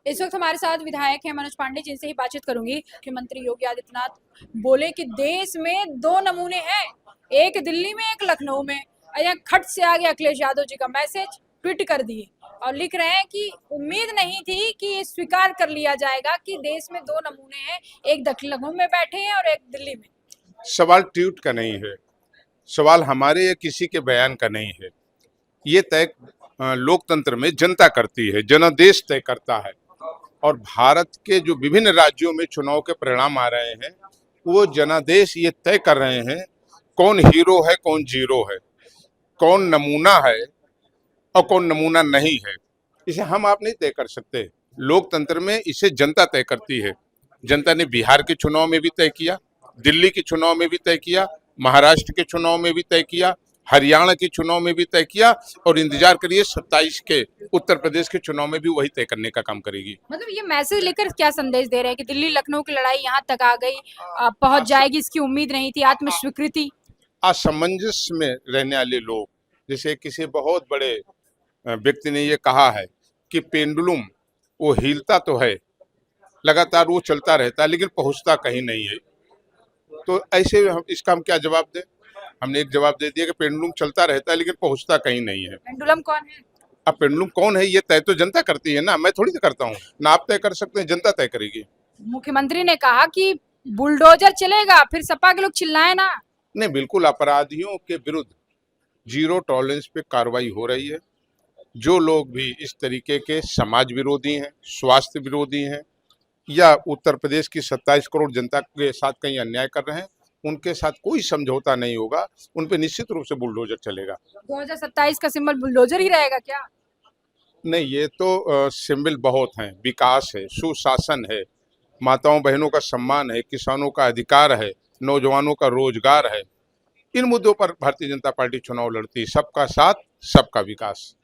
इस वक्त हमारे साथ विधायक हैं मनोज पांडे, जिनसे ही बातचीत करूंगी। मुख्यमंत्री योगी आदित्यनाथ बोले कि देश में दो नमूने हैं, एक दिल्ली में एक लखनऊ में। और यहाँ खट से आ गया अखिलेश यादव जी का मैसेज, ट्वीट कर दिए और लिख रहे हैं कि उम्मीद नहीं थी कि ये स्वीकार कर लिया जाएगा कि देश में दो नमूने हैं, एक लखनऊ में बैठे हैं और एक दिल्ली में। सवाल ट्वीट का नहीं है, सवाल हमारे या किसी के बयान का नहीं है। ये तय लोकतंत्र में जनता करती है, जनादेश तय करता है। और भारत के जो विभिन्न राज्यों में चुनाव के परिणाम आ रहे हैं, वो जनादेश ये तय कर रहे हैं कौन हीरो है, कौन जीरो है, कौन नमूना है और कौन नमूना नहीं है। इसे हम आप नहीं तय कर सकते। लोकतंत्र में इसे जनता तय करती है। जनता ने बिहार के चुनाव में भी तय किया, दिल्ली के चुनाव में भी तय किया, महाराष्ट्र के चुनाव में भी तय किया, हरियाणा के चुनाव में भी तय किया और इंतजार करिए 27 के उत्तर प्रदेश के चुनाव में भी वही तय करने का काम करेगी। मतलब ये मैसेज लेकर क्या संदेश दे रहे हैं कि दिल्ली लखनऊ की लड़ाई यहाँ तक आ गई, पहुंच जाएगी, इसकी उम्मीद नहीं थी, आत्मस्वीकृति। असमंजस में रहने वाले लोग, जैसे किसी बहुत बड़े व्यक्ति ने ये कहा है कि पेंडुलम वो हिलता तो है, लगातार वो चलता रहता है, लेकिन पहुंचता कहीं नहीं है। तो ऐसे इसका हम क्या जवाब दें? हमने एक जवाब दे दिया कि पेंडुलम चलता रहता है लेकिन पहुंचता कहीं नहीं है। पेंडुलम कौन है? अब पेंडुलम कौन है ये तय तो जनता करती है ना, मैं थोड़ी तो करता हूँ ना। आप तय कर सकते हैं, जनता तय करेगी। मुख्यमंत्री ने कहा कि बुलडोजर चलेगा, फिर सपा के लोग चिल्लाए ना। नहीं, बिल्कुल अपराधियों के विरुद्ध जीरो टॉलरेंस पे कार्रवाई हो रही है। जो लोग भी इस तरीके के समाज विरोधी हैं, स्वास्थ्य विरोधी हैं या उत्तर प्रदेश की 27 करोड़ जनता के साथ कहीं अन्याय कर रहे हैं, उनके साथ कोई समझौता नहीं होगा। उन पे निश्चित रूप से बुलडोजर चलेगा। 2027 का सिंबल बुलडोजर ही रहेगा क्या? नहीं, ये तो सिंबल बहुत हैं। विकास है, सुशासन है, माताओं बहनों का सम्मान है, किसानों का अधिकार है, नौजवानों का रोजगार है। इन मुद्दों पर भारतीय जनता पार्टी चुनाव लड़ती है। सबका साथ, सबका विकास।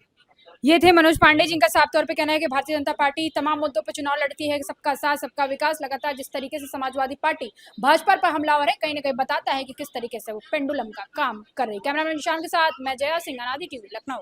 ये थे मनोज पांडे, जिनका साफ तौर पे कहना है कि भारतीय जनता पार्टी तमाम मुद्दों पर चुनाव लड़ती है, सबका साथ सबका विकास। लगातार जिस तरीके से समाजवादी पार्टी भाजपा पर हमलावर है, कहीं ना कहीं बताता है कि किस तरीके से वो पेंडुलम का काम कर रही है। कैमरामैन निशान के साथ मैं जया सिंह, अनादि टीवी, लखनऊ।